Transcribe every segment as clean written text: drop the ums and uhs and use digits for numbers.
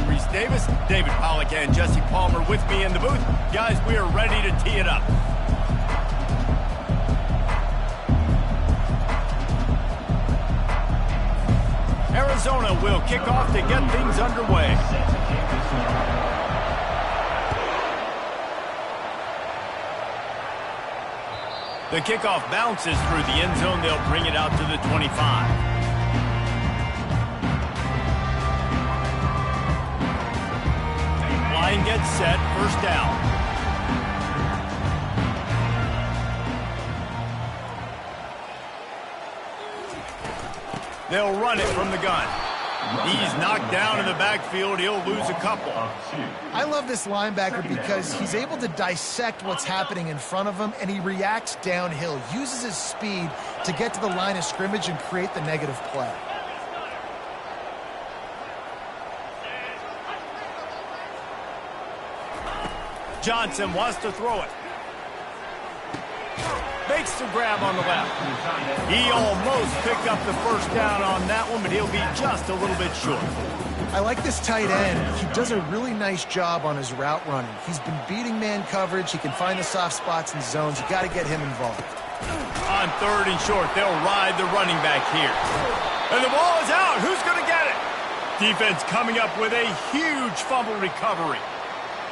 I'm Reese Davis, David Pollack, and Jesse Palmer with me in the booth. Guys, we are ready to tee it up. Arizona will kick off to get things underway. The kickoff bounces through the end zone. They'll bring it out to the 25. Line gets set, first down. They'll run it from the gun. He's knocked down in the backfield. He'll lose a couple. I love this linebacker because he's able to dissect what's happening in front of him, and he reacts downhill, uses his speed to get to the line of scrimmage and create the negative play. Johnson wants to throw it. Makes the grab on the left. He almost picked up the first down on that one, but he'll be just a little bit short. I like this tight end. He does a really nice job on his route running. He's been beating man coverage. He can find the soft spots and zones. You got to get him involved. On third and short, they'll ride the running back here. And the ball is out. Who's going to get it? Defense coming up with a huge fumble recovery.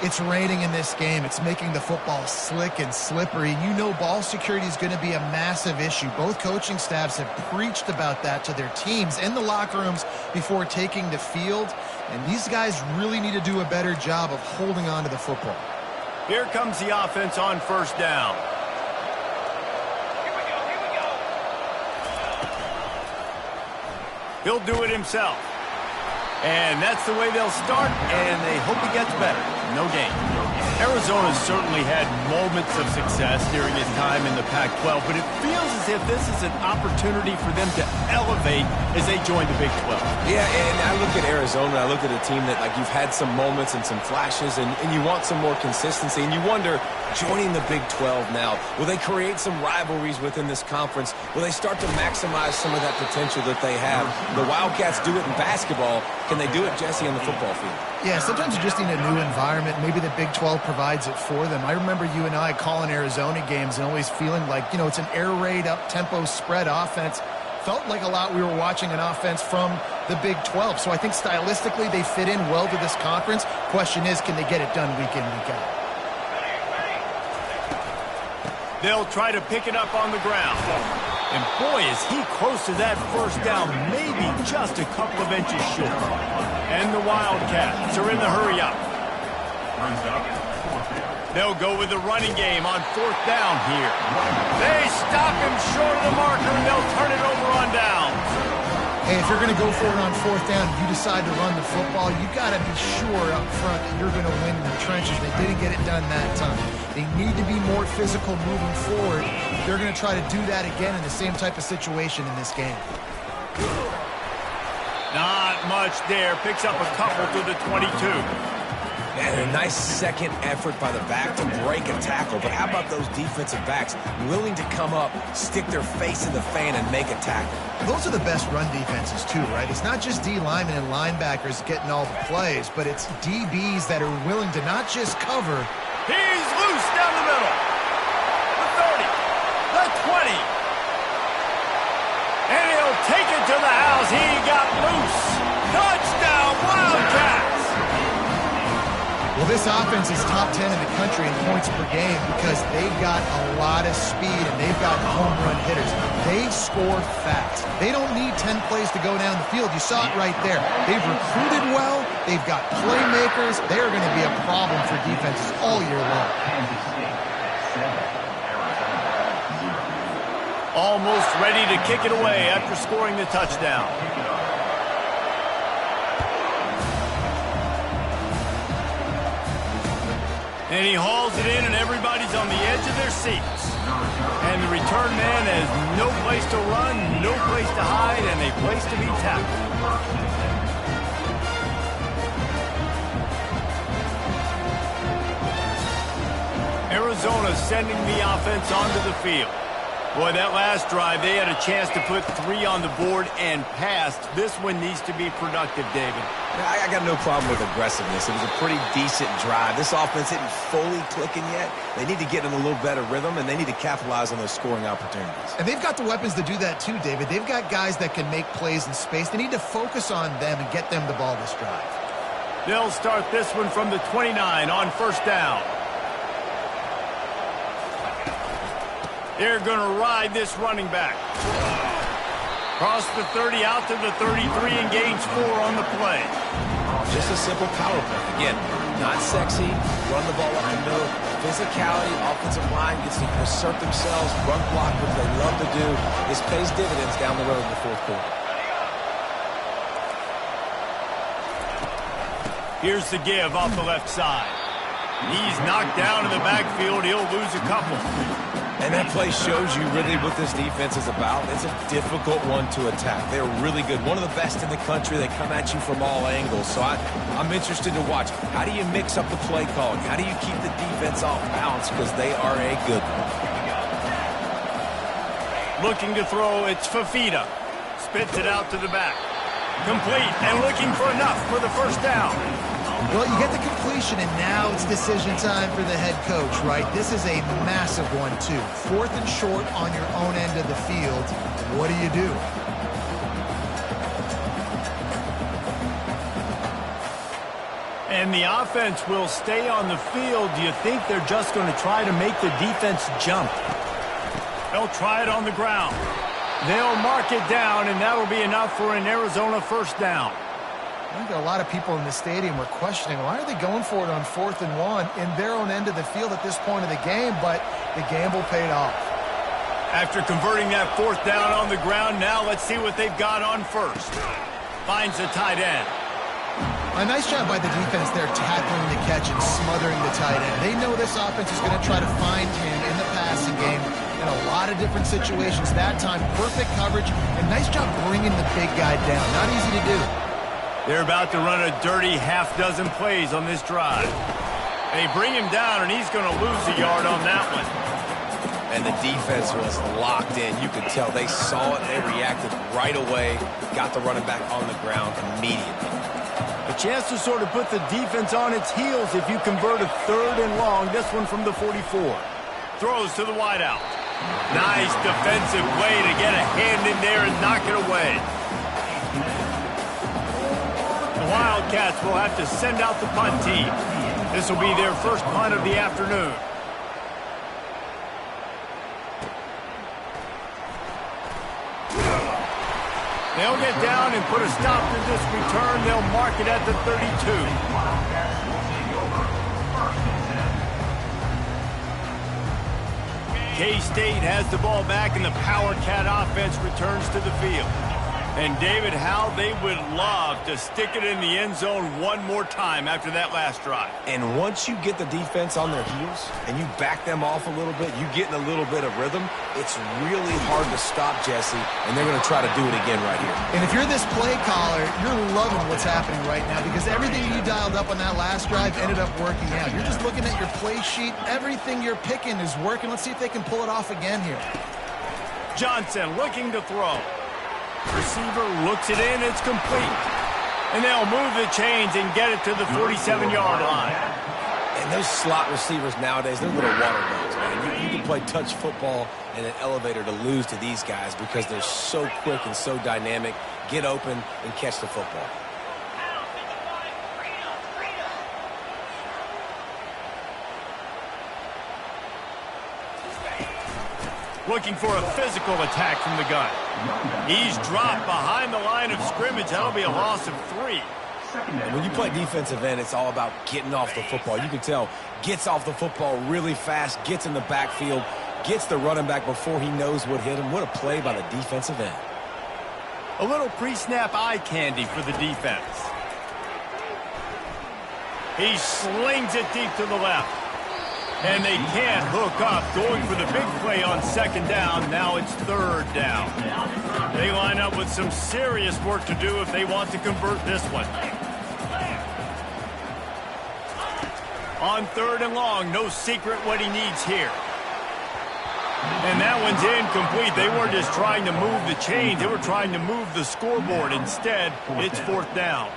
It's raining in this game. It's making the football slick and slippery. You know ball security is going to be a massive issue. Both coaching staffs have preached about that to their teams in the locker rooms before taking the field. And these guys really need to do a better job of holding on to the football. Here comes the offense on first down. He'll do it himself. And that's the way they'll start, and they hope he gets better. No gain. Arizona's certainly had moments of success during his time in the Pac-12, but it feels as if this is an opportunity for them to elevate as they join the Big 12. Yeah, and I look at Arizona, I look at a team that, like, you've had some moments and some flashes, and you want some more consistency, and you wonder, joining the Big 12 now, will they create some rivalries within this conference? Will they start to maximize some of that potential that they have? The Wildcats do it in basketball. Can they do it, Jesse, on the football field? Yeah, sometimes you just need a new environment. Maybe the Big 12 provides it for them. I remember you and I calling Arizona games and always feeling like, you know, it's an air raid, up-tempo spread offense. Felt like a lot we were watching an offense from the Big 12. So I think stylistically they fit in well to this conference. Question is, can they get it done week in, week out? They'll try to pick it up on the ground. And boy, is he close to that first down, maybe just a couple of inches short. And the Wildcats are in the hurry-up. They'll go with the running game on fourth down here. They stop him short of the marker, and they'll turn it over on downs. Hey, if you're going to go for it on fourth down, you decide to run the football, you got to be sure up front that you're going to win in the trenches. They didn't get it done that time. They need to be more physical moving forward. They're going to try to do that again in the same type of situation in this game. Not much there. Picks up a couple to the 22. And a nice second effort by the back to break a tackle. But how about those defensive backs willing to come up, stick their face in the fan, and make a tackle? Those are the best run defenses, too, right? It's not just D linemen and linebackers getting all the plays, but it's DBs that are willing to not just cover. He's loose down the middle. The 30, the 20. And he'll take it to the house. He got loose. Touchdown, Wildcats. Well, this offense is top 10 in the country in points per game because they've got a lot of speed and they've got home run hitters. They score fast. They don't need 10 plays to go down the field. You saw it right there. They've recruited well. They've got playmakers. They're going to be a problem for defenses all year long. Almost ready to kick it away after scoring the touchdown. And he hauls it in, and everybody's on the edge of their seats. And the return man has no place to run, no place to hide, and a place to be tackled. Arizona sending the offense onto the field. Boy, that last drive, they had a chance to put 3 on the board and passed. This one needs to be productive, David. I got no problem with aggressiveness. It was a pretty decent drive. This offense isn't fully clicking yet. They need to get in a little better rhythm, and they need to capitalize on those scoring opportunities. And they've got the weapons to do that too, David. They've got guys that can make plays in space. They need to focus on them and get them the ball this drive. They'll start this one from the 29 on first down. They're going to ride this running back. Cross the 30 out to the 33 and gains 4 on the play. Just a simple power play. Again, not sexy. Run the ball up the middle. Physicality, offensive line gets to assert themselves, run block, what they love to do. This pays dividends down the road in the fourth quarter. Here's the give off the left side. He's knocked down in the backfield. He'll lose a couple. And that play shows you really what this defense is about. It's a difficult one to attack. They're really good. One of the best in the country. They come at you from all angles. So I'm interested to watch. How do you mix up the play calling? How do you keep the defense off balance? Because they are a good one. Looking to throw, it's Fafita. Spits it out to the back. Complete and looking for enough for the first down. Well, you get the completion, and now it's decision time for the head coach, right? This is a massive one, too. 4th and short on your own end of the field. What do you do? And the offense will stay on the field. Do you think they're just going to try to make the defense jump? They'll try it on the ground. They'll mark it down, and that'll be enough for an Arizona first down. I think a lot of people in the stadium were questioning, why are they going for it on 4th and 1 in their own end of the field at this point of the game? But the gamble paid off. After converting that 4th down on the ground, now let's see what they've got on first. Finds the tight end. A nice job by the defense there, tackling the catch and smothering the tight end. They know this offense is going to try to find him in the passing game in a lot of different situations. That time, perfect coverage, and nice job bringing the big guy down. Not easy to do. They're about to run a dirty half-dozen plays on this drive. They bring him down, and he's going to lose a yard on that one. And the defense was locked in. You could tell they saw it. They reacted right away. Got the running back on the ground immediately. A chance to sort of put the defense on its heels if you convert a 3rd and long. This one from the 44. Throws to the wideout. Nice defensive play to get a hand in there and knock it away. The Wildcats will have to send out the punt team. This will be their first punt of the afternoon. They'll get down and put a stop to this return. They'll mark it at the 32. K-State has the ball back, and the Power Cat offense returns to the field. And, David, how they would love to stick it in the end zone one more time after that last drive. And once you get the defense on their heels and you back them off a little bit, you get in a little bit of rhythm, it's really hard to stop, Jesse, and they're going to try to do it again right here. And if you're this play caller, you're loving what's happening right now because everything you dialed up on that last drive ended up working out. You're just looking at your play sheet. Everything you're picking is working. Let's see if they can pull it off again here. Johnson looking to throw. Receiver looks it in, it's complete. And they'll move the chains and get it to the 47-yard line. And those slot receivers nowadays, they're little water dogs, man. You can play touch football in an elevator to lose to these guys because they're so quick and so dynamic. Get open and catch the football. Looking for a physical attack from the gun. He's dropped behind the line of scrimmage. That'll be a loss of 3. And when you play defensive end, it's all about getting off the football. You can tell, gets off the football really fast, gets in the backfield, gets the running back before he knows what hit him. What a play by the defensive end. A little pre-snap eye candy for the defense. He slings it deep to the left. And they can't hook up, going for the big play on 2nd down. Now it's 3rd down. They line up with some serious work to do if they want to convert this one. On 3rd and long, no secret what he needs here. And that one's incomplete. They weren't just trying to move the chains. They were trying to move the scoreboard. Instead, it's 4th down.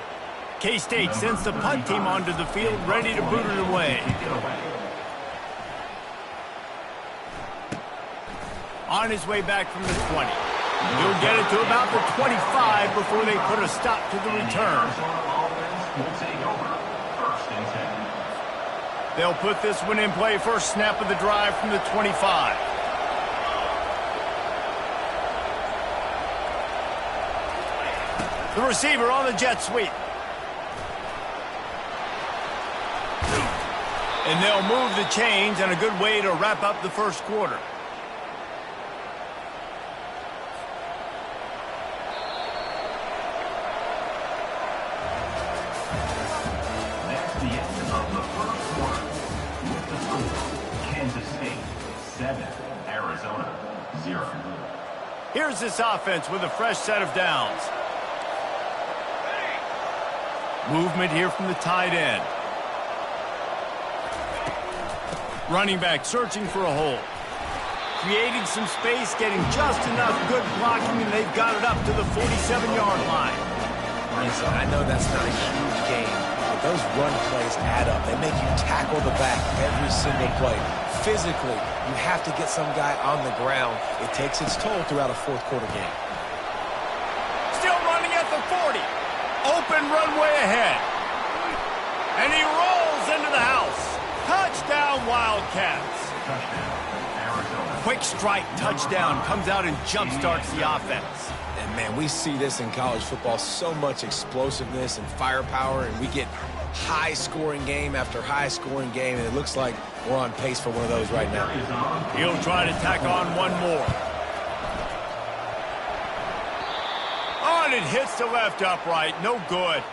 K-State sends the punt team onto the field, ready to boot it away. On his way back from the 20. He'll get it to about the 25 before they put a stop to the return. They'll put this one in play. First snap of the drive from the 25. The receiver on the jet sweep. And they'll move the chains, and a good way to wrap up the first quarter. That's the end of the first quarter. With the score, Kansas State 7, Arizona 0. Here's this offense with a fresh set of downs. Movement here from the tight end. Running back searching for a hole. Creating some space, getting just enough good blocking, and they've got it up to the 47-yard line. Listen, I know that's not a huge game, but those run plays add up. They make you tackle the back every single play. Physically, you have to get some guy on the ground. It takes its toll throughout a fourth quarter game. Still running at the 40. Open runway ahead. And he rolls into the house. Touchdown, Wildcats. Quick strike touchdown comes out and jumpstarts the offense. And, man, we see this in college football, so much explosiveness and firepower, and we get high-scoring game after high-scoring game, and it looks like we're on pace for one of those right now. He'll try to tack on one more. On it hits the left upright. No good.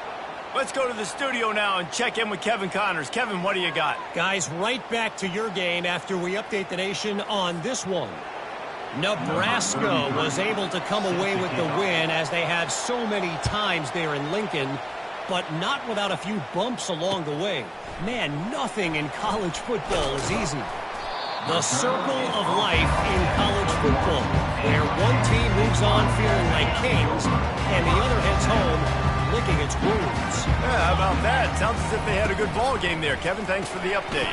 Let's go to the studio now and check in with Kevin Connors. Kevin, what do you got? Guys, right back to your game after we update the nation on this one. Nebraska was able to come away with the win as they have so many times there in Lincoln, but not without a few bumps along the way. Man, nothing in college football is easy. The circle of life in college football, where one team moves on feeling like kings and the other heads home licking its wounds. Yeah, how about that? Sounds as if they had a good ball game there. Kevin, thanks for the update.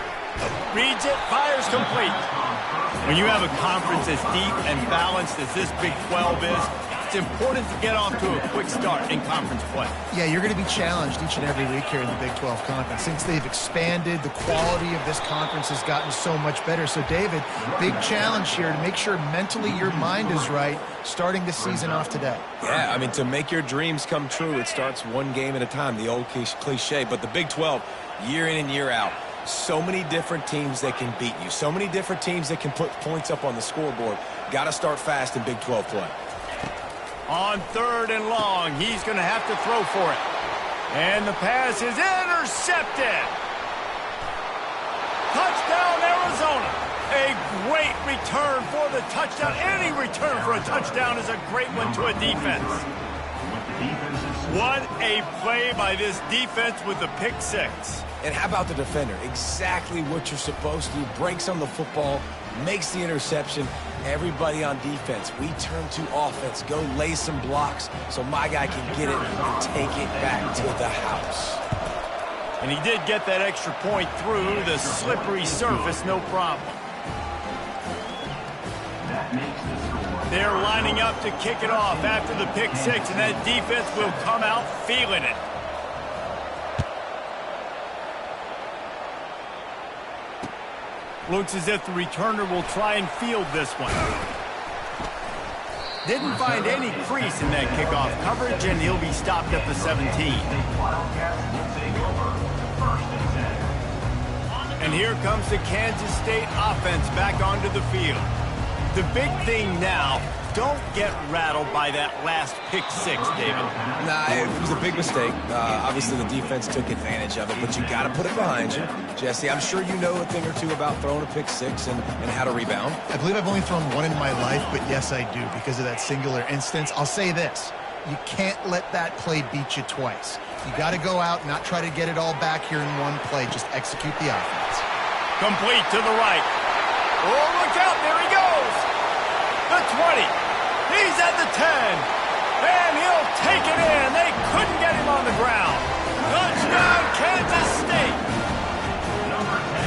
Reads it, fires complete. When you have a conference as deep and balanced as this Big 12 is, it's important to get off to a quick start in conference play. Yeah, you're going to be challenged each and every week here in the Big 12 Conference. Since they've expanded, the quality of this conference has gotten so much better. So, David, big challenge here to make sure mentally your mind is right starting the season off today. Yeah, I mean, to make your dreams come true, it starts one game at a time, the old cliche. But the Big 12, year in and year out, so many different teams that can beat you, so many different teams that can put points up on the scoreboard. Got to start fast in Big 12 play. On 3rd and long, he's going to have to throw for it. And the pass is intercepted. Touchdown, Arizona. A great return for the touchdown. Any return for a touchdown is a great one to a defense. What a play by this defense with the pick six. And how about the defender? Exactly what you're supposed to do. Breaks on the football, makes the interception. Everybody on defense, we turn to offense. Go lay some blocks so my guy can get it and take it back to the house. And he did get that extra point through the slippery surface, no problem. They're lining up to kick it off after the pick six, and that defense will come out feeling it. Looks as if the returner will try and field this one. Didn't find any crease in that kickoff coverage, and he'll be stopped at the 17. And here comes the Kansas State offense back onto the field. The big thing now, don't get rattled by that last pick six, David. Nah, it was a big mistake. Obviously, the defense took advantage of it, but you got to put it behind you. Jesse, I'm sure you know a thing or two about throwing a pick six and how to rebound. I believe I've only thrown one in my life, but yes, I do because of that singular instance. I'll say this. You can't let that play beat you twice. You got to go out, not try to get it all back here in one play. Just execute the offense. Complete to the right. Oh, look out. There he goes. 20. He's at the 10. And he'll take it in. They couldn't get him on the ground. Touchdown, Kansas State.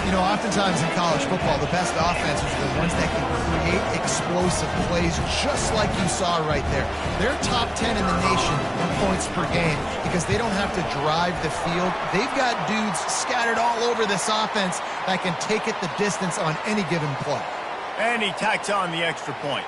You know, oftentimes in college football, the best offenses are the ones that can create explosive plays, just like you saw right there. They're top 10 in the nation in points per game because they don't have to drive the field. They've got dudes scattered all over this offense that can take it the distance on any given play. And he tacks on the extra point.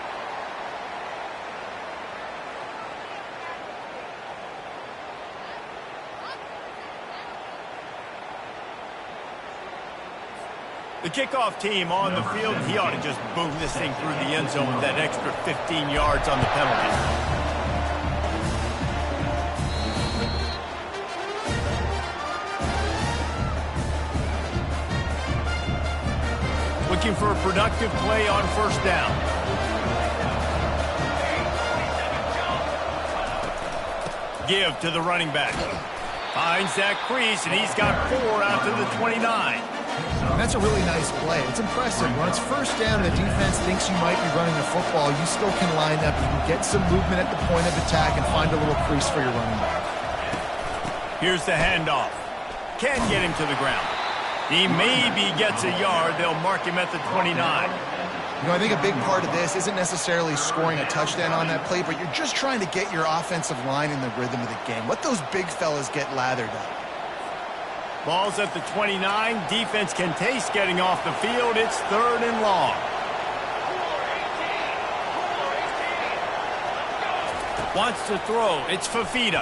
The kickoff team on the field, he ought to just boom this thing through the end zone with that extra 15 yards on the penalty. Looking for a productive play on first down. Give to the running back. Finds that crease, and he's got 4 out to the 29. That's a really nice play. It's impressive. When it's first down and the defense thinks you might be running the football, you still can line up. You can get some movement at the point of attack and find a little crease for your running back. Here's the handoff. Can't get him to the ground. He maybe gets a yard. They'll mark him at the 29. You know, I think a big part of this isn't necessarily scoring a touchdown on that play, but you're just trying to get your offensive line in the rhythm of the game. Let those big fellas get lathered up. Ball's at the 29. Defense can taste getting off the field. It's 3rd and long. Wants to throw. It's Fafita.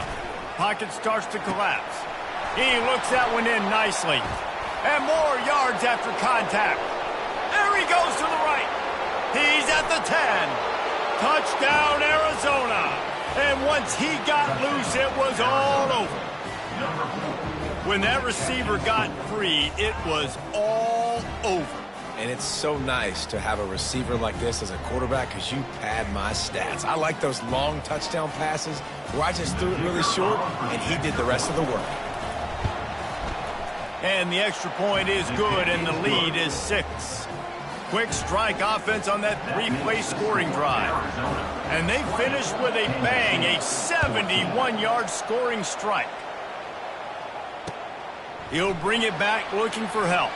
Pocket starts to collapse. He looks that one in nicely. And more yards after contact. There he goes to the right. He's at the 10. Touchdown, Arizona. And once he got loose, it was all over. When that receiver got free, it was all over. And it's so nice to have a receiver like this as a quarterback because you pad my stats. I like those long touchdown passes where I just threw it really short and he did the rest of the work. And the extra point is good, and the lead is 6. Quick strike offense on that 3-play scoring drive. And they finished with a bang, a 71-yard scoring strike. He'll bring it back looking for help.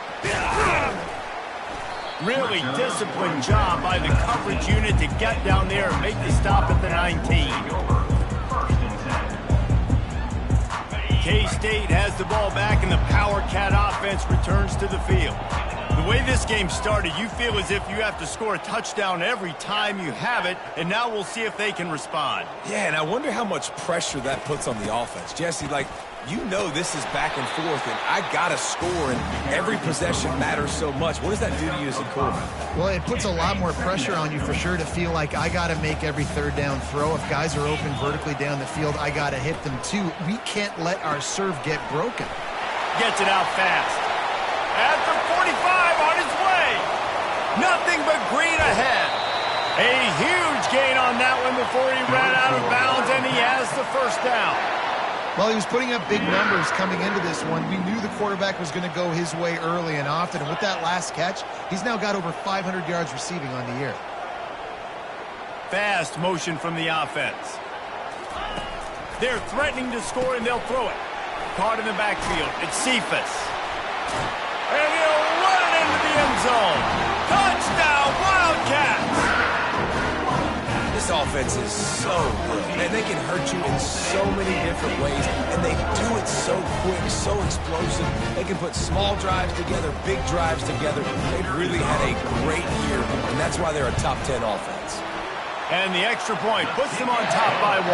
Really disciplined job by the coverage unit to get down there and make the stop at the 19. K-State has the ball back, and the Power Cat offense returns to the field. The way this game started, you feel as if you have to score a touchdown every time you have it, and now we'll see if they can respond. Yeah, and I wonder how much pressure that puts on the offense. Jesse, like, you know this is back and forth, and I got to score, and every possession matters so much. What does that do to you as a quarterback? Well, it puts a lot more pressure on you for sure to feel like I got to make every third down throw. If guys are open vertically down the field, I got to hit them too. We can't let our serve get broken. Gets it out fast. At the 45 on his way. Nothing but green ahead. A huge gain on that one before he ran out of bounds, and he has the first down. Well, he was putting up big numbers coming into this one. We knew the quarterback was going to go his way early and often. And with that last catch, he's now got over 500 yards receiving on the year. Fast motion from the offense. They're threatening to score, and they'll throw it. Caught in the backfield. It's Cephas. And he'll run it into the end zone. Touchdown, Wildcats! This offense is so good, and they can hurt you in so many different ways, and they do it so quick, so explosive. They can put small drives together, big drives together. They've really had a great year, and that's why they're a top 10 offense. And the extra point puts them on top by 1.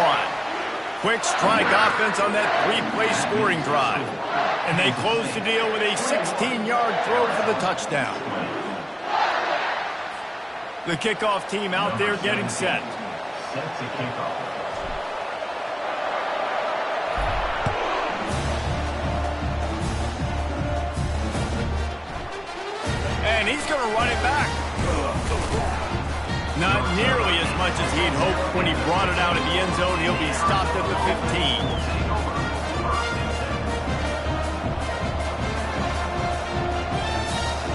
Quick strike offense on that 3-play scoring drive. And they close the deal with a 16-yard throw for the touchdown. The kickoff team out there getting set. Sets a kickoff. And he's going to run it back. Not nearly as much as he'd hoped when he brought it out of the end zone. He'll be stopped at the 15.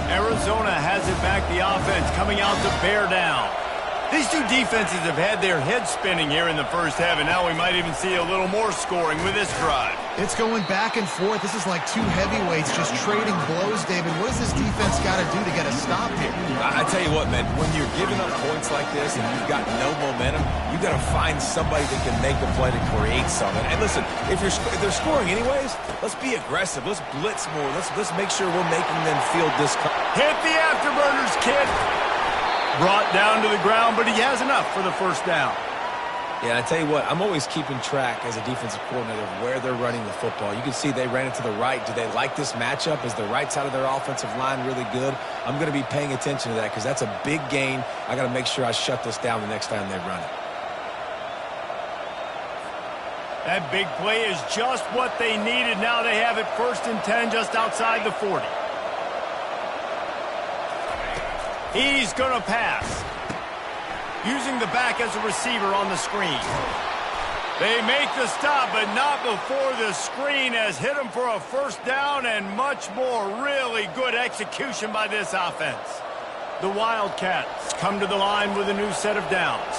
Arizona has it back, the offense coming out to bear down. These two defenses have had their heads spinning here in the first half, and now we might even see a little more scoring with this drive. It's going back and forth. This is like two heavyweights just trading blows, David. What does this defense got to do to get a stop here? I tell you what, man, when you're giving up points like this and you've got no momentum, you got to find somebody that can make a play to create something. And listen, if they're scoring anyways, let's be aggressive. Let's blitz more. Let's make sure we're making them feel discomfort. Hit the afterburners, kid. Brought down to the ground, but he has enough for the first down. Yeah, I tell you what, I'm always keeping track as a defensive coordinator of where they're running the football. You can see they ran it to the right. Do they like this matchup? Is the right side of their offensive line really good? I'm going to be paying attention to that because that's a big gain. I got to make sure I shut this down the next time they run it. That big play is just what they needed. Now they have it 1st and 10 just outside the 40. He's going to pass. Using the back as a receiver on the screen. They make the stop, but not before the screen has hit him for a first down and much more. Really good execution by this offense. The Wildcats come to the line with a new set of downs.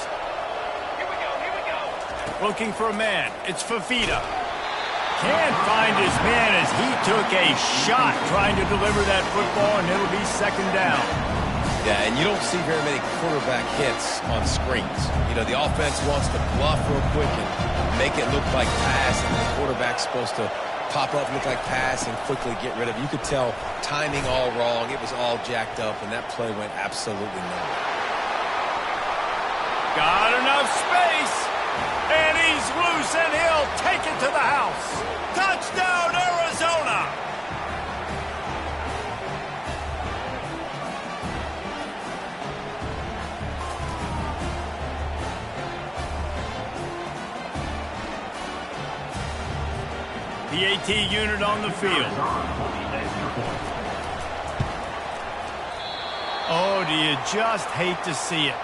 Here we go. Looking for a man. It's Fafita. Can't find his man as he took a shot trying to deliver that football, and it'll be 2nd down. Yeah, and you don't see very many quarterback hits on screens. You know, the offense wants to bluff real quick and make it look like pass, and the quarterback's supposed to pop up, look like pass, and quickly get rid of it. You could tell timing all wrong. It was all jacked up, and that play went absolutely nowhere. Got enough space, and he's loose, and he'll take it to the house. Touchdown, Arizona! The AT unit on the field. Oh, do you just hate to see it?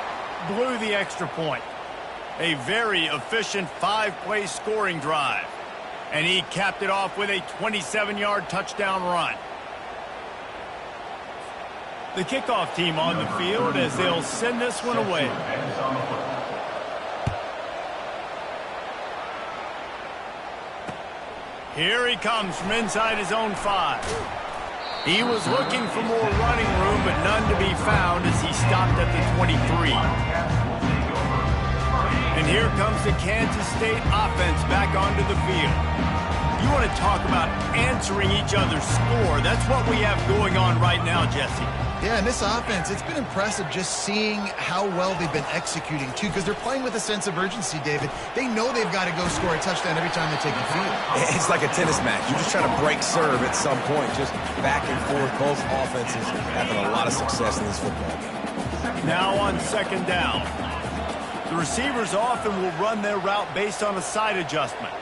Blew the extra point. A very efficient 5-play scoring drive. And he capped it off with a 27-yard touchdown run. The kickoff team on the field as they'll send this one away. Here he comes from inside his own 5. He was looking for more running room, but none to be found as he stopped at the 23. And here comes the Kansas State offense back onto the field. You want to talk about answering each other's score. That's what we have going on right now, Jesse. Yeah, and this offense, it's been impressive just seeing how well they've been executing, too, because they're playing with a sense of urgency, David. They know they've got to go score a touchdown every time they take the field. It's like a tennis match. You're just trying to break serve at some point, just back and forth. Both offenses having a lot of success in this football game. Now on 2nd down. The receivers often will run their route based on a side adjustment.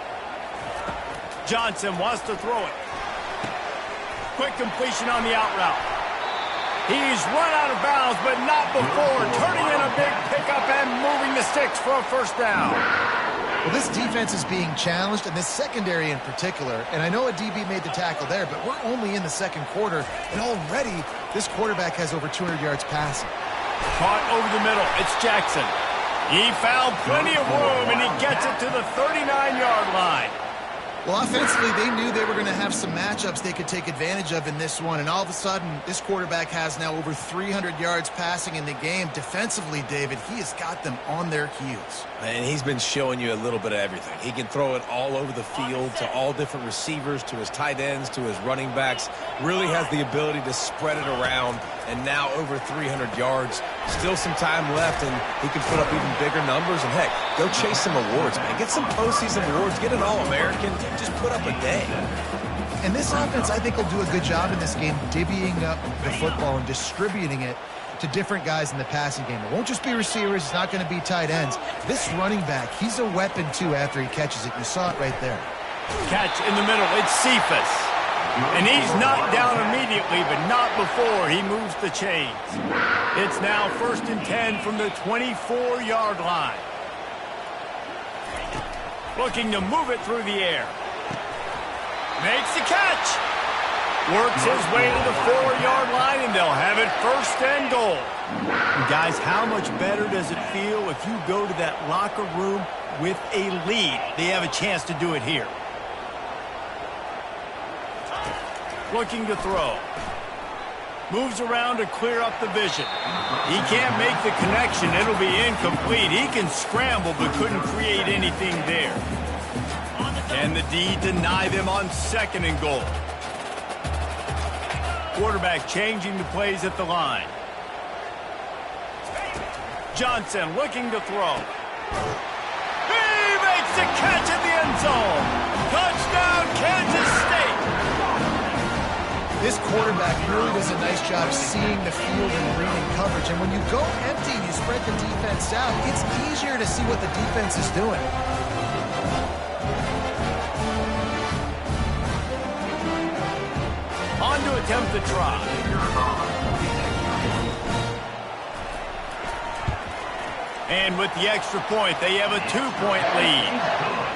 Johnson wants to throw it. Quick completion on the out route. He's run out of bounds, but not before turning in a big pickup and moving the sticks for a first down. Well, this defense is being challenged, and this secondary in particular. And I know a DB made the tackle there, but we're only in the 2nd quarter, and already this quarterback has over 200 yards passing. Caught over the middle. It's Jackson. He found plenty of room, and he gets it to the 39-yard line. Well, offensively, they knew they were going to have some matchups they could take advantage of in this one, and all of a sudden, this quarterback has now over 300 yards passing in the game. Defensively, David, he has got them on their heels. And he's been showing you a little bit of everything. He can throw it all over the field to all different receivers, to his tight ends, to his running backs. Really has the ability to spread it around, and now over 300 yards. Still some time left, and he can put up even bigger numbers. And, heck, go chase some awards, man. Get some postseason awards. Get an All-American. Just put up a day. And this offense, I think, will do a good job in this game divvying up the football and distributing it to different guys in the passing game. It won't just be receivers. It's not going to be tight ends. This running back, he's a weapon, too, after he catches it. You saw it right there. Catch in the middle. It's Cephas. And he's knocked down immediately, but not before he moves the chains. It's now 1st and 10 from the 24-yard line. Looking to move it through the air. Makes the catch. Works his way to the 4-yard line, and they'll have it 1st and goal. And guys, how much better does it feel if you go to that locker room with a lead? They have a chance to do it here. Looking to throw. Moves around to clear up the vision. He can't make the connection. It'll be incomplete. He can scramble but couldn't create anything there. Can the D deny them on 2nd and goal? Quarterback changing the plays at the line. Johnson looking to throw. He makes the catch in the end zone. Touchdown, Kansas State. This quarterback really does a nice job seeing the field and reading coverage. And when you go empty and you spread the defense out, it's easier to see what the defense is doing. On to attempt the try. And with the extra point, they have a 2-point lead.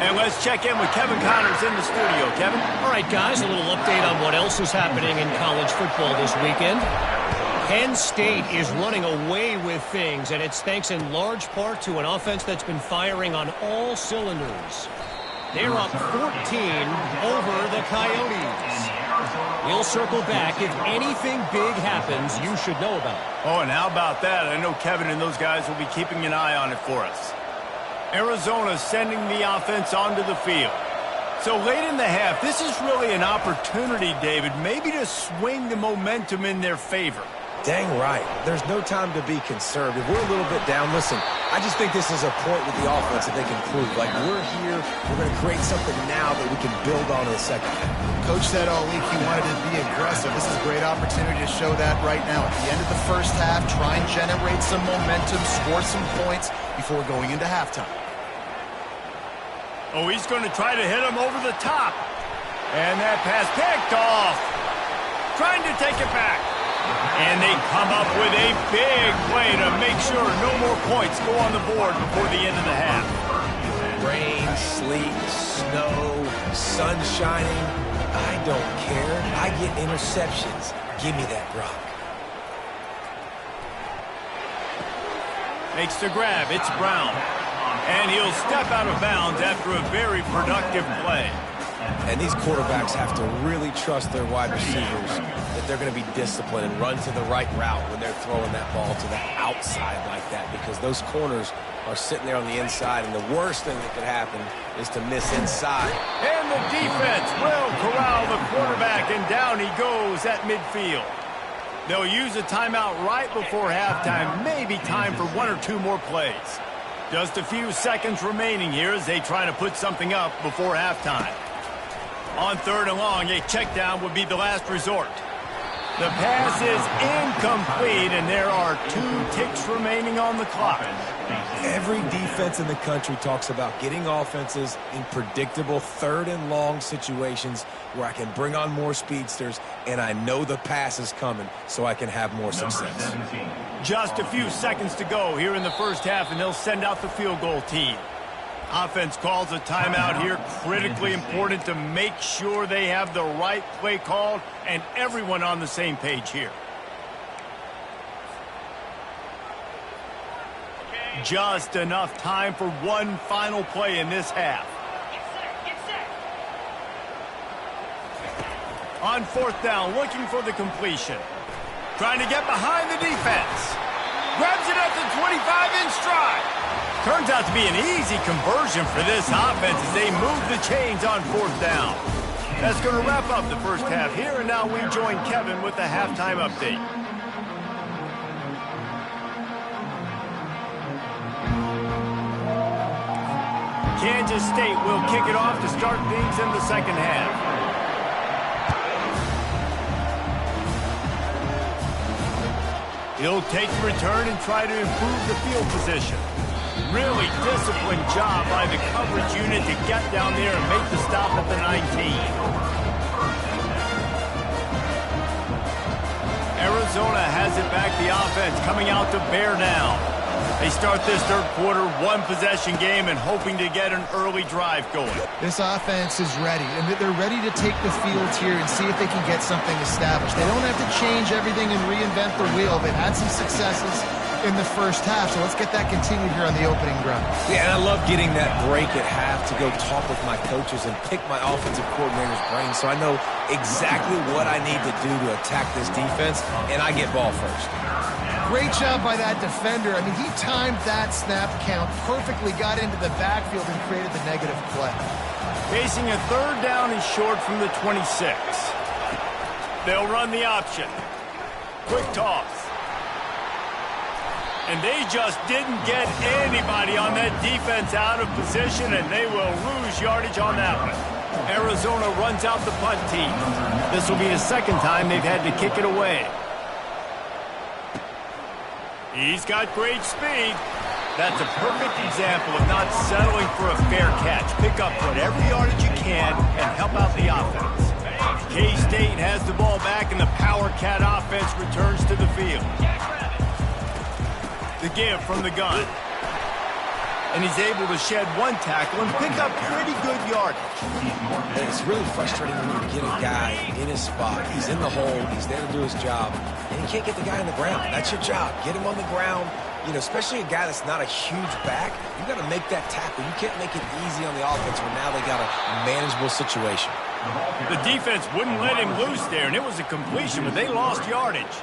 And let's check in with Kevin Connors in the studio. Kevin? All right, guys, a little update on what else is happening in college football this weekend. Penn State is running away with things, and it's thanks in large part to an offense that's been firing on all cylinders. They're up 14 over the Coyotes. We'll circle back. If anything big happens, you should know about it. Oh, and how about that? I know Kevin and those guys will be keeping an eye on it for us. Arizona sending the offense onto the field. So late in the half, this is really an opportunity, David, maybe to swing the momentum in their favor. Dang right. There's no time to be conservative. We're a little bit down. Listen, I just think this is a point with the offense that they can prove. Like, we're here, we're going to create something now that we can build on in the second half. Coach said all week he wanted to be aggressive. This is a great opportunity to show that right now. At the end of the first half, try and generate some momentum, score some points before going into halftime. Oh, he's going to try to hit him over the top. And that pass picked off. Trying to take it back. And they come up with a big play to make sure no more points go on the board before the end of the half. Rain, sleet, snow, sun shining. I don't care. I get interceptions. Give me that rock. Makes the grab. It's Brown. And he'll step out of bounds after a very productive play. And these quarterbacks have to really trust their wide receivers that they're going to be disciplined and run to the right route when they're throwing that ball to the outside like that, because those corners are sitting there on the inside, and the worst thing that could happen is to miss inside. And the defense will corral the quarterback, and down he goes at midfield. They'll use a timeout right before halftime, maybe time for 1 or 2 more plays. Just a few seconds remaining here as they try to put something up before halftime. On 3rd and long, a check down would be the last resort. The pass is incomplete, and there are 2 ticks remaining on the clock. Every defense in the country talks about getting offenses in predictable 3rd and long situations where I can bring on more speedsters, and I know the pass is coming, so I can have more success. Just a few seconds to go here in the first half, and they'll send out the field goal team. Offense calls a timeout here. Critically important to make sure they have the right play called and everyone on the same page here. Just enough time for one final play in this half. On 4th down, looking for the completion. Trying to get behind the defense. Grabs it at the 25 in stride. Turns out to be an easy conversion for this offense as they move the chains on 4th down. That's going to wrap up the first half here, and now we join Kevin with the halftime update. Kansas State will kick it off to start things in the second half. He'll take the return and try to improve the field position. Really disciplined job by the coverage unit to get down there and make the stop at the 19. Arizona has it back, the offense coming out to bear down. They start this third quarter, one-possession game, and hoping to get an early drive going. This offense is ready, and they're ready to take the field here and see if they can get something established. They don't have to change everything and reinvent the wheel. They've had some successes in the first half, so let's get that continued here on the opening drive. Yeah, and I love getting that break at half to go talk with my coaches and pick my offensive coordinator's brain so I know exactly what I need to do to attack this defense, and I get ball first. Great job by that defender. I mean, he timed that snap count perfectly, got into the backfield, and created the negative play. Facing a third down and short from the 26. They'll run the option. Quick toss. And they just didn't get anybody on that defense out of position, and they will lose yardage on that one. Arizona runs out the punt team. This will be the second time they've had to kick it away. He's got great speed. That's a perfect example of not settling for a fair catch. Pick up whatever yardage you can and help out the offense. K-State has the ball back, and the Power Cat offense returns to the field. The give from the gun. And he's able to shed one tackle and pick up pretty good yardage. It's really frustrating when you get a guy in his spot. He's in the hole. He's there to do his job. And you can't get the guy on the ground. That's your job. Get him on the ground. You know, especially a guy that's not a huge back. You got to make that tackle. You can't make it easy on the offense when now they got a manageable situation. The defense wouldn't let him loose there, and it was a completion, but they lost yardage.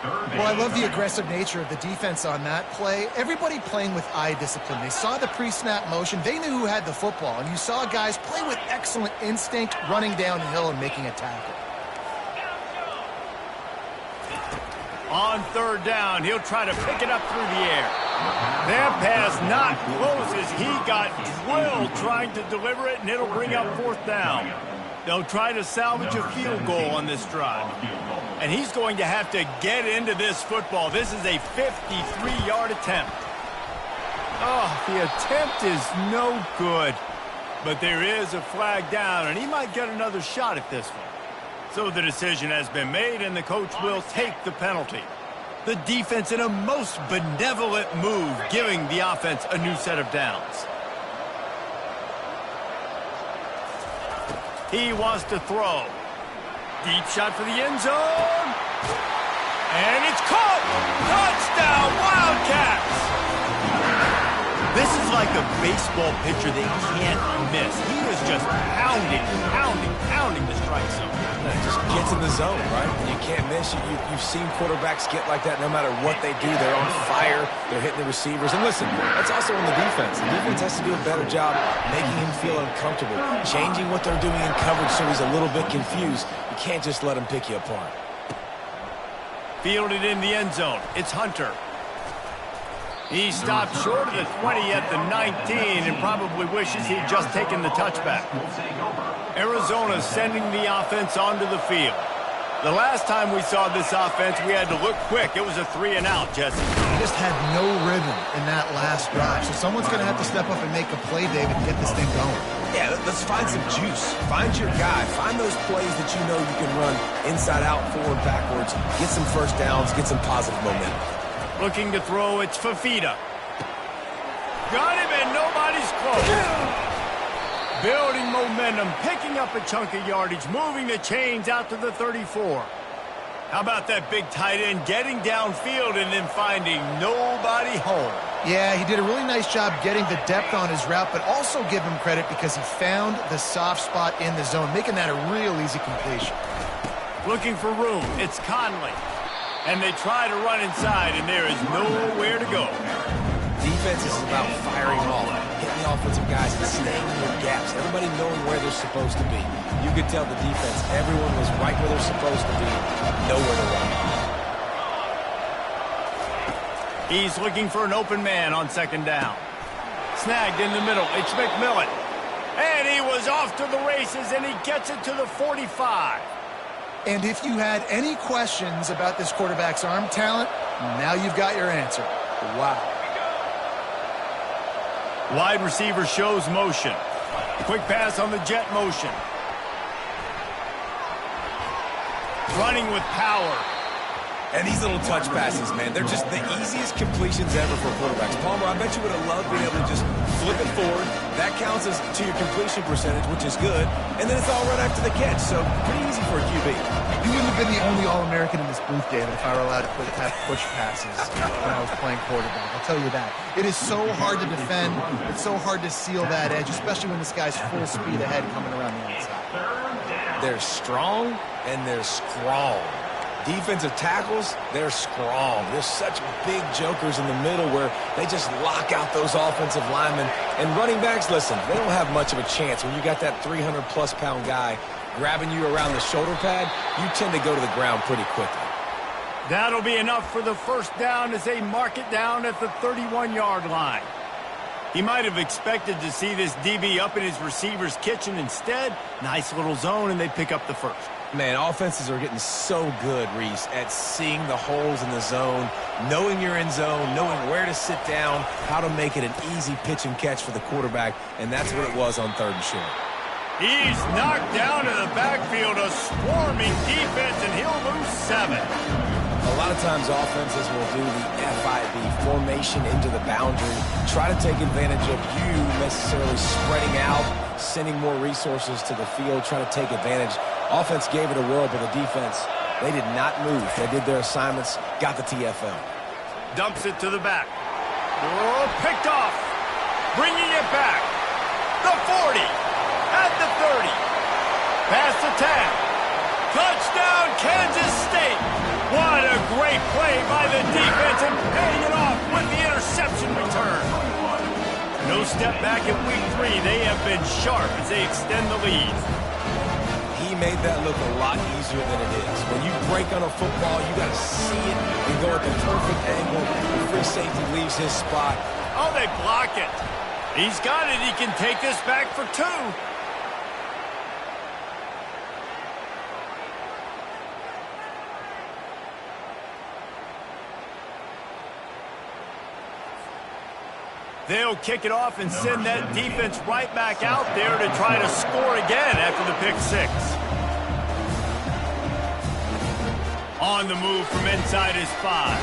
Well, I love the aggressive nature of the defense on that play. Everybody playing with eye discipline. They saw the pre-snap motion. They knew who had the football. And you saw guys play with excellent instinct, running downhill and making a tackle. On third down, he'll try to pick it up through the air. That pass not close as he got drilled trying to deliver it, and it'll bring up fourth down. They'll try to salvage a field goal on this drive. And he's going to have to get into this football. This is a 53-yard attempt. Oh, the attempt is no good. But there is a flag down, and he might get another shot at this one. So the decision has been made, and the coach will take the penalty. The defense in a most benevolent move, giving the offense a new set of downs. He wants to throw. Deep shot for the end zone. And it's caught. Touchdown, Wildcats. This is like a baseball pitcher they can't miss. He is just pounding the strike zone. It just gets in the zone, right? You can't miss. You've seen quarterbacks get like that no matter what they do. They're on fire. They're hitting the receivers. And listen, that's also on the defense. The defense has to do a better job making him feel uncomfortable, changing what they're doing in coverage so he's a little bit confused. You can't just let him pick you apart. Fielded in the end zone. It's Hunter. He stopped short of the 20 at the 19 and probably wishes he'd just taken the touchback. Arizona sending the offense onto the field. The last time we saw this offense, we had to look quick. It was a 3-and-out, Jesse. He just had no rhythm in that last drive. So someone's going to have to step up and make a play, David, and get this thing going. Yeah, let's find some juice. Find your guy. Find those plays that you know you can run inside out, forward, backwards. Get some first downs. Get some positive momentum. Looking to throw, it's Fafita. Got him, and nobody's close. Building momentum, picking up a chunk of yardage, moving the chains out to the 34. How about that big tight end getting downfield and then finding nobody home? Yeah, he did a really nice job getting the depth on his route, but also give him credit because he found the soft spot in the zone, making that a real easy completion. Looking for room, it's Conley. And they try to run inside, and there is nowhere to go. Defense is about firing off, hitting the offensive guys and staying in their gaps. Everybody knowing where they're supposed to be. You could tell the defense, everyone was right where they're supposed to be, nowhere to run. He's looking for an open man on second down. Snagged in the middle, it's McMillan. And he was off to the races, and he gets it to the 45. And if you had any questions about this quarterback's arm talent, now you've got your answer. Wow. Wide receiver shows motion. Quick pass on the jet motion. Running with power. And these little touch passes, man, they're just the easiest completions ever for quarterbacks. Palmer, I bet you would have loved being able to just flip it forward. That counts as to your completion percentage, which is good. And then it's all right after the catch, so pretty easy for a QB. You wouldn't have been the only All-American in this booth, David, if I were allowed to have push passes when I was playing quarterback. I'll tell you that. It is so hard to defend. It's so hard to seal that edge, especially when this guy's full speed ahead coming around the outside. They're strong and they're strong. Defensive tackles, they're strong. They're such big jokers in the middle where they just lock out those offensive linemen. And running backs, listen, they don't have much of a chance. When you got that 300-plus pound guy grabbing you around the shoulder pad, you tend to go to the ground pretty quickly. That'll be enough for the first down as they mark it down at the 31-yard line. He might have expected to see this DB up in his receiver's kitchen. Instead, nice little zone, and they pick up the first. Man, offenses are getting so good, Reese, at seeing the holes in the zone, knowing you're in zone, knowing where to sit down, how to make it an easy pitch and catch for the quarterback, and that's what it was on 3rd and short. He's knocked down to the backfield, a swarming defense, and he'll lose 7. A lot of times offenses will do the FIB, formation into the boundary, try to take advantage of you necessarily spreading out, sending more resources to the field, trying to take advantage. Offense gave it a whirl, but the defense, they did not move. They did their assignments, got the TFL. Dumps it to the back. Oh, picked off. Bringing it back. The 40. At the 30. Past the 10. Touchdown, Kansas State. What a great play by the defense and paying it off with the interception return. No step back in week 3. They have been sharp as they extend the lead. He made that look a lot easier than it is. When you break on a football, you got to see it and go at the perfect angle. The free safety leaves his spot. Oh, they block it. He's got it. He can take this back for 2. They'll kick it off and send that defense right back out there to try to score again after the pick 6. On the move from inside his 5.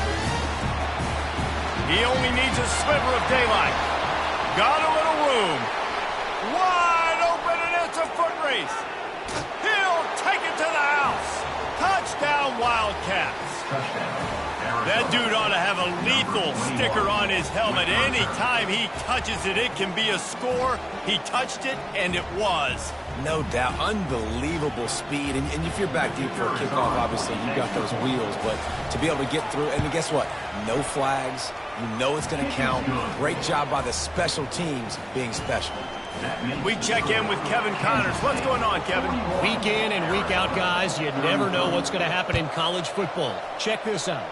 He only needs a sliver of daylight. Got a little room. Wide open, and it's a foot race. He'll take it to the house. Touchdown, Wildcats. That dude ought to have a lethal sticker on his helmet. Anytime he touches it, it can be a score. He touched it, and it was. No doubt. Unbelievable speed. And if you're back deep for a kickoff, obviously, you've got those wheels. But to be able to get through, and guess what? No flags. You know it's going to count. Great job by the special teams being special. We check in with Kevin Connors. What's going on, Kevin? Week in and week out, guys, you never know what's going to happen in college football. Check this out.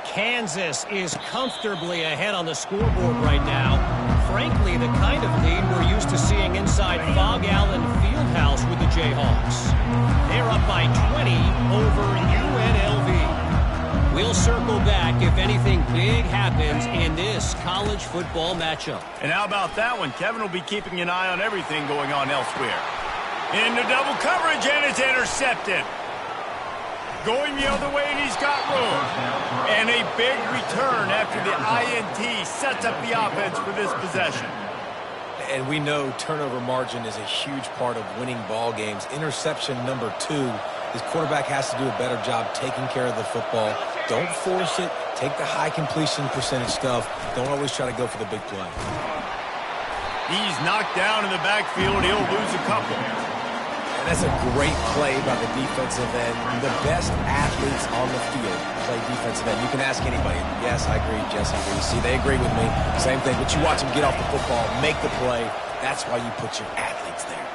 Kansas is comfortably ahead on the scoreboard right now. Frankly, the kind of lead we're used to seeing inside Fog Allen Fieldhouse with the Jayhawks. They're up by 20 over UNLV. We'll circle back if anything big happens in this college football matchup. And how about that one? Kevin will be keeping an eye on everything going on elsewhere. Into double coverage, and it's intercepted. Going the other way, and he's got room. And a big return after the INT sets up the offense for this possession. And we know turnover margin is a huge part of winning ball games. Interception number 2. His quarterback has to do a better job taking care of the football. Don't force it. Take the high completion percentage stuff. Don't always try to go for the big play. He's knocked down in the backfield. He'll lose a couple. And that's a great play by the defensive end. The best athletes on the field play defensive end. You can ask anybody. Yes, I agree, Jesse. See, they agree with me. Same thing. But you watch them get off the football, make the play. That's why you put your athletes there.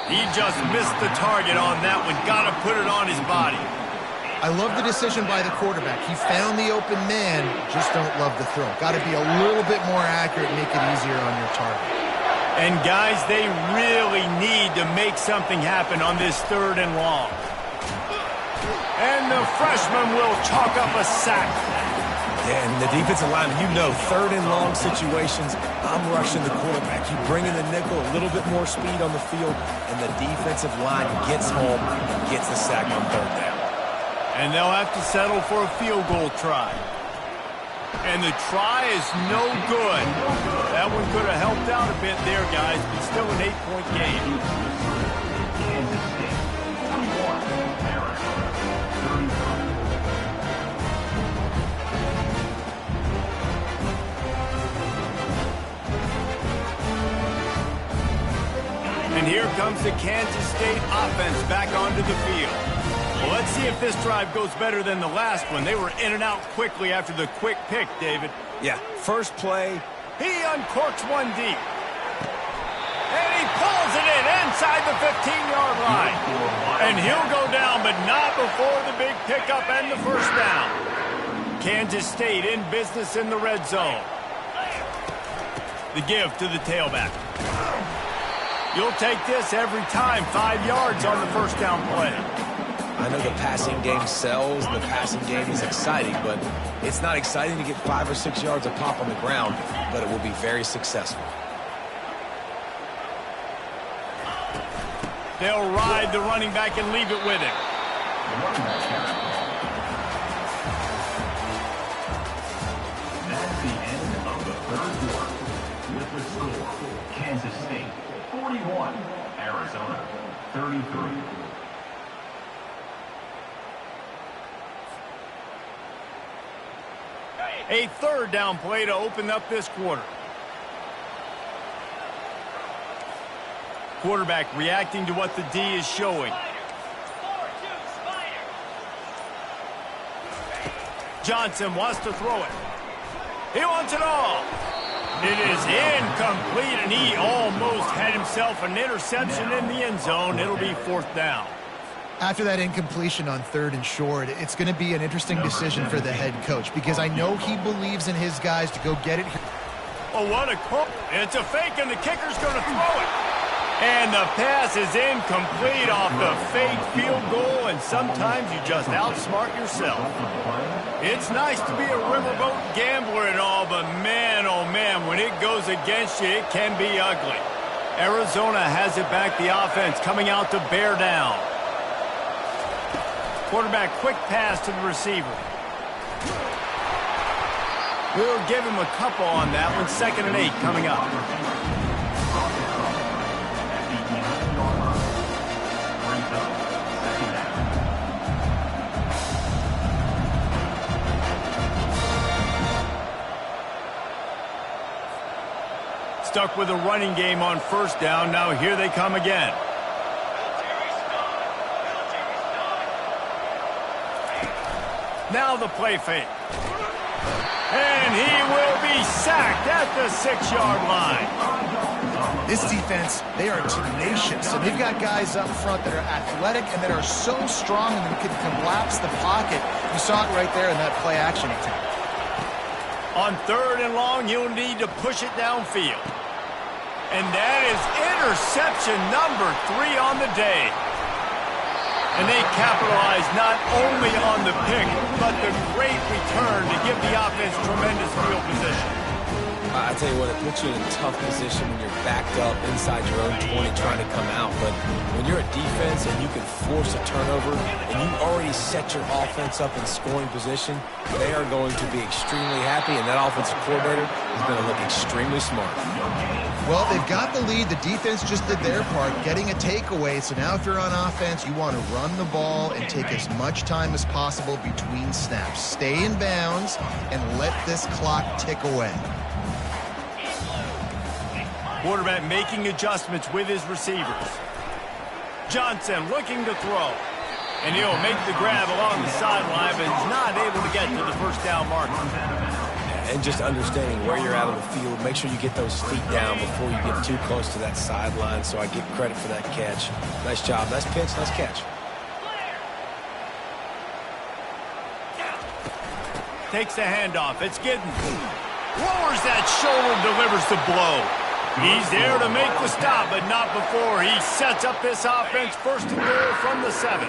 He just missed the target on that one. Got to put it on his body. I love the decision by the quarterback. He found the open man, just don't love the throw. Got to be a little bit more accurate, make it easier on your target. And, guys, they really need to make something happen on this 3rd and long. And the freshman will chalk up a sack. Yeah, and the defensive lineman, you know, 3rd and long situations, I'm rushing the quarterback. You bring in the nickel, a little bit more speed on the field, and the defensive line gets home and gets the sack on 3rd down. And they'll have to settle for a field goal try. And the try is no good. That one could have helped out a bit there, guys, but still an 8-point game. Kansas State 41, Arizona 33. And here comes the Kansas State offense back onto the field. Well, let's see if this drive goes better than the last one. They were in and out quickly after the quick pick, David. Yeah, first play. He uncorks one deep. And he pulls it in inside the 15-yard line. And he'll go down, but not before the big pickup and the first down. Kansas State in business in the red zone. The give to the tailback. You'll take this every time. 5 yards on the first down play. I know the passing game sells and the passing game is exciting, but it's not exciting to get 5 or 6 yards a pop on the ground, but it will be very successful. They'll ride the running back and leave it with him. That's the end of the third quarter. With the score, Kansas State 41, Arizona 33. A third down play to open up this quarter. Quarterback reacting to what the D is showing. Johnson wants to throw it. He wants it all. It is incomplete, and he almost had himself an interception in the end zone. It'll be fourth down. After that incompletion on 3rd and short, it's going to be an interesting decision for the head coach because I know he believes in his guys to go get it. Oh, what a call. It's a fake, and the kicker's going to throw it. And the pass is incomplete off the fake field goal, and sometimes you just outsmart yourself. It's nice to be a riverboat gambler and all, but man, oh man, when it goes against you, it can be ugly. Arizona has it back, the offense coming out to bear down. Quarterback, quick pass to the receiver. We'll give him a couple on that one. 2nd and 8 coming up. Stuck with a running game on first down. Now here they come again. Now the play fake. And he will be sacked at the 6-yard line. This defense, they are tenacious, and they've got guys up front that are athletic and that are so strong and that can collapse the pocket. You saw it right there in that play-action attempt. On 3rd and long, he'll need to push it downfield. And that is interception number 3 on the day. And they capitalize not only on the pick, but the great return to give the offense tremendous field position. I tell you what, it puts you in a tough position when you're backed up inside your own 20 trying to come out. But when you're a defense and you can force a turnover and you already set your offense up in scoring position, they are going to be extremely happy, and that offensive coordinator is going to look extremely smart. Well, they've got the lead. The defense just did their part, getting a takeaway. So now if you're on offense, you want to run the ball and take as much time as possible between snaps. Stay in bounds and let this clock tick away. Quarterback making adjustments with his receivers. Johnson looking to throw. And he'll make the grab along the sideline, but he's not able to get to the first down marker. And just understanding where you're out of the field, make sure you get those feet down before you get too close to that sideline, so I get credit for that catch. Nice job. Nice pitch. Nice catch. Takes the handoff. It's Giddens. Lowers that shoulder, delivers the blow. He's there to make the stop, but not before. He sets up this offense first and goal from the 7.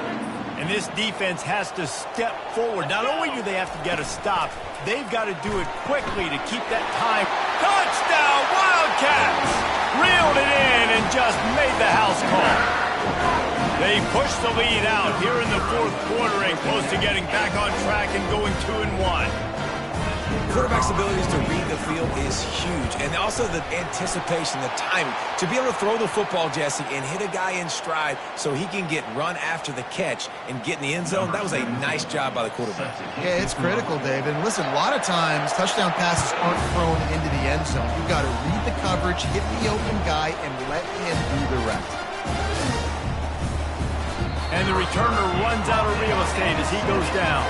And this defense has to step forward. Not only do they have to get a stop, they've got to do it quickly to keep that time. Touchdown, Wildcats! Reeled it in and just made the house call. They push the lead out here in the fourth quarter and close to getting back on track and going 2-1. Quarterback's abilities to read the field is huge, and also the anticipation, the timing. To be able to throw the football, Jesse, and hit a guy in stride so he can get run after the catch and get in the end zone, that was a nice job by the quarterback. Yeah, it's critical, Dave. And listen, a lot of times touchdown passes aren't thrown into the end zone. You've got to read the coverage, hit the open guy, and let him do the rest. And the returner runs out of real estate as he goes down.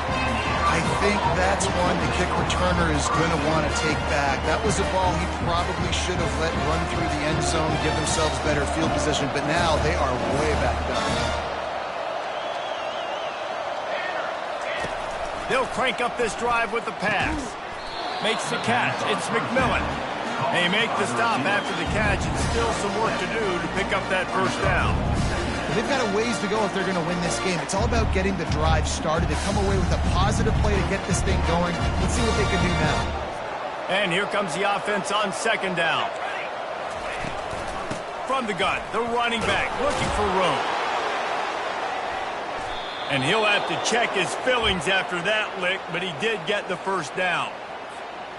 I think that's one the kick returner is going to want to take back. That was a ball he probably should have let run through the end zone, give themselves better field position, but now they are way back down. They'll crank up this drive with the pass. Makes the catch. It's McMillan. They make the stop after the catch, and still some work to do to pick up that first down. They've got a ways to go if they're going to win this game. It's all about getting the drive started. They come away with a positive play to get this thing going. Let's see what they can do now. And here comes the offense on second down. From the gun, the running back looking for room. And he'll have to check his fillings after that lick, but he did get the first down.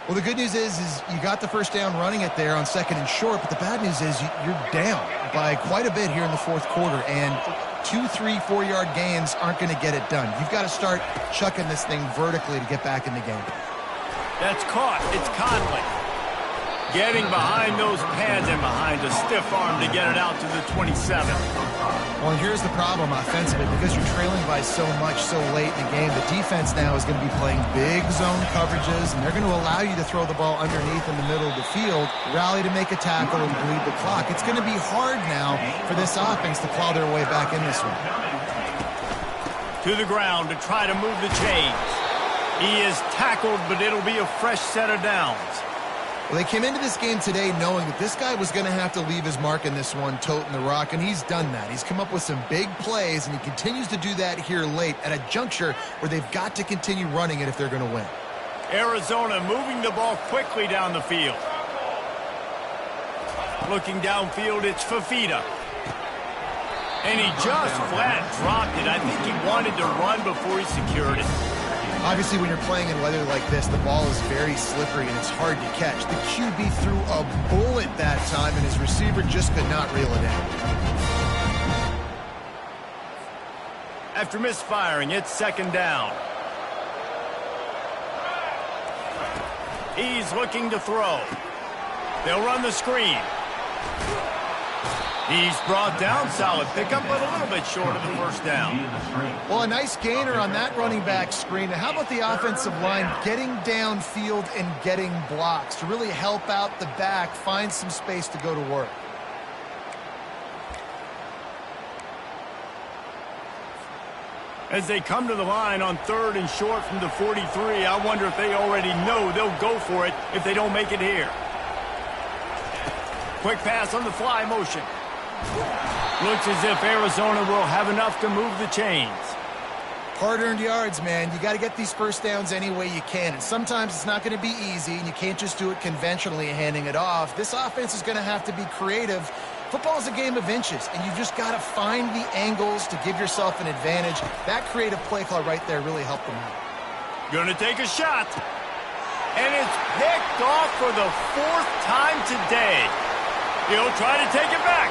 Well, the good news is you got the first down running it there on second and short, but the bad news is you're down by quite a bit here in the fourth quarter, and 2, 3, 4-yard gains aren't going to get it done. You've got to start chucking this thing vertically to get back in the game. That's caught. It's Conley. Getting behind those pads and behind a stiff arm to get it out to the 27. Well, and here's the problem offensively. Because you're trailing by so much so late in the game, the defense now is going to be playing big zone coverages, and they're going to allow you to throw the ball underneath in the middle of the field, rally to make a tackle, and bleed the clock. It's going to be hard now for this offense to claw their way back in this one. To the ground to try to move the chains. He is tackled, but it'll be a fresh set of downs. Well, they came into this game today knowing that this guy was going to have to leave his mark in this one, toting the rock, and he's done that. He's come up with some big plays, and he continues to do that here late at a juncture where they've got to continue running it if they're going to win. Arizona moving the ball quickly down the field. Looking downfield, it's Fafita. And he just flat dropped it. I think he wanted to run before he secured it. Obviously, when you're playing in weather like this, the ball is very slippery and it's hard to catch. The QB threw a bullet that time, and his receiver just could not reel it in. After misfiring, it's second down. He's looking to throw. They'll run the screen. He's brought down, solid pickup, but a little bit short of the first down. Well, a nice gainer on that running back screen. How about the offensive line getting downfield and getting blocks to really help out the back, find some space to go to work? As they come to the line on third and short from the 43, I wonder if they already know they'll go for it if they don't make it here. Quick pass on the fly motion. Looks as if Arizona will have enough to move the chains. Hard-earned yards, man. You got to get these first downs any way you can. And sometimes it's not going to be easy, and you can't just do it conventionally handing it off. This offense is going to have to be creative. Football is a game of inches, and you've just got to find the angles to give yourself an advantage. That creative play call right there really helped them out. Going to take a shot. And it's picked off for the fourth time today. He'll try to take it back.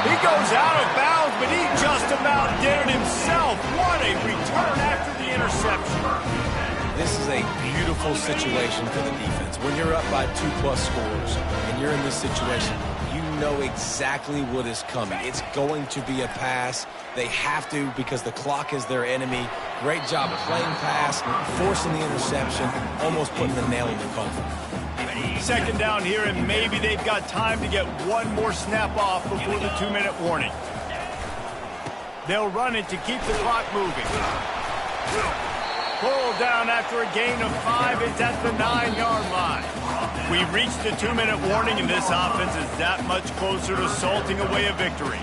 He goes out of bounds, but he just about did it himself. What a return after the interception. This is a beautiful situation for the defense. When you're up by 2+ scores and you're in this situation, you know exactly what is coming. It's going to be a pass. They have to because the clock is their enemy. Great job playing pass, forcing the interception, almost putting the nail in the coffin. Second down here, and maybe they've got time to get one more snap off before the 2-minute warning. They'll run it to keep the clock moving. Pulled down after a gain of 5. It's at the 9-yard line. We reached the 2-minute warning, and this offense is that much closer to salting away a victory.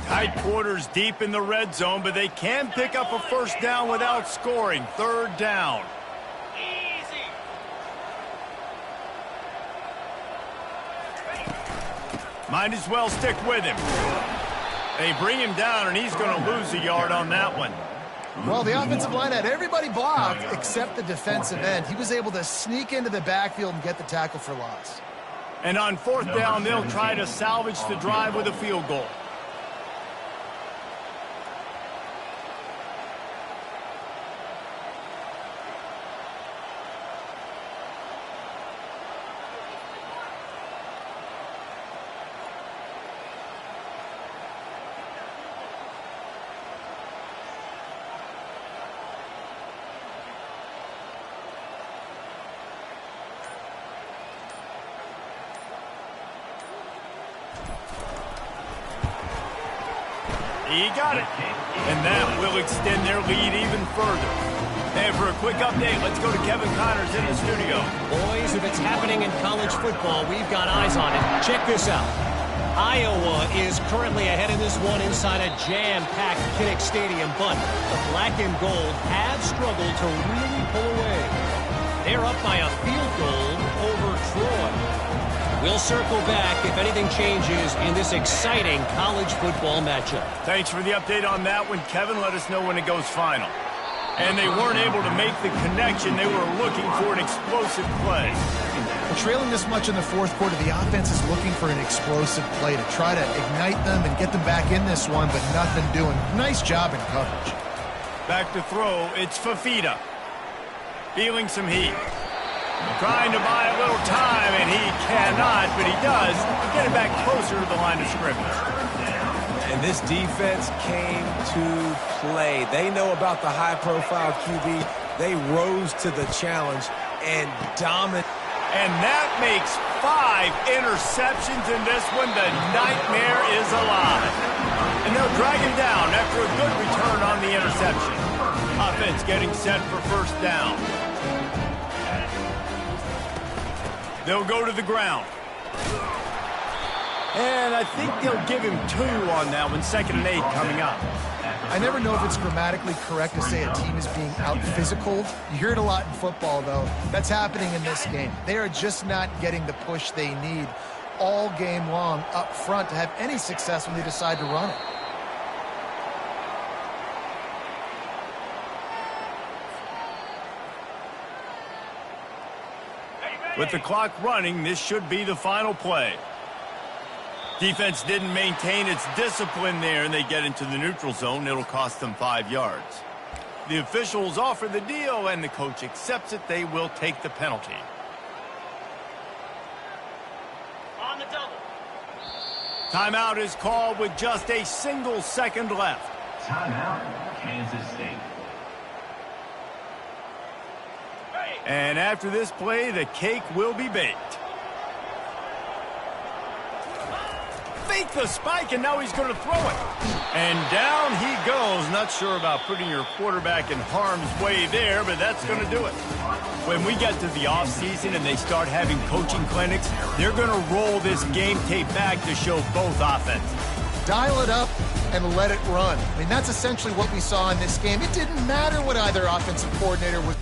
Tight quarters deep in the red zone, but they can pick up a first down without scoring. Third down. Might as well stick with him. They bring him down, and he's going to lose a yard on that one. Well, the offensive line had everybody blocked except the defensive end. He was able to sneak into the backfield and get the tackle for loss. And on fourth down, they'll try to salvage the drive with a field goal. He got it. And that will extend their lead even further. And for a quick update, let's go to Kevin Connors in the studio. Boys, if it's happening in college football, we've got eyes on it. Check this out. Iowa is currently ahead in this one inside a jam-packed Kinnick Stadium, but the black and gold have struggled to really pull away. They're up by a field goal over Troy. We'll circle back if anything changes in this exciting college football matchup. Thanks for the update on that one, Kevin. Let us know when it goes final. And they weren't able to make the connection. They were looking for an explosive play. Well, trailing this much in the fourth quarter, the offense is looking for an explosive play to try to ignite them and get them back in this one, but nothing doing. Nice job in coverage. Back to throw, it's Fafita. Feeling some heat. Trying to buy a little time, and he cannot, but he does get it back closer to the line of scrimmage. And this defense came to play. They know about the high-profile QB. They rose to the challenge and dominated. And that makes 5 interceptions in this one. The nightmare is alive. And they'll drag him down after a good return on the interception. Offense getting set for first down. They'll go to the ground. And I think they'll give him 2 on that one. 2nd and 8 coming up. I never know if it's grammatically correct to say a team is being out-physical. You hear it a lot in football, though. That's happening in this game. They are just not getting the push they need all game long up front to have any success when they decide to run it. With the clock running, this should be the final play. Defense didn't maintain its discipline there, and they get into the neutral zone. It'll cost them 5 yards. The officials offer the deal, and the coach accepts it. They will take the penalty. On the double. Timeout is called with just a single second left. Timeout, Kansas State. And after this play, the cake will be baked. Fake the spike, and now he's going to throw it. And down he goes. Not sure about putting your quarterback in harm's way there, but that's going to do it. When we get to the offseason and they start having coaching clinics, they're going to roll this game tape back to show both offenses. Dial it up and let it run. I mean, that's essentially what we saw in this game. It didn't matter what either offensive coordinator was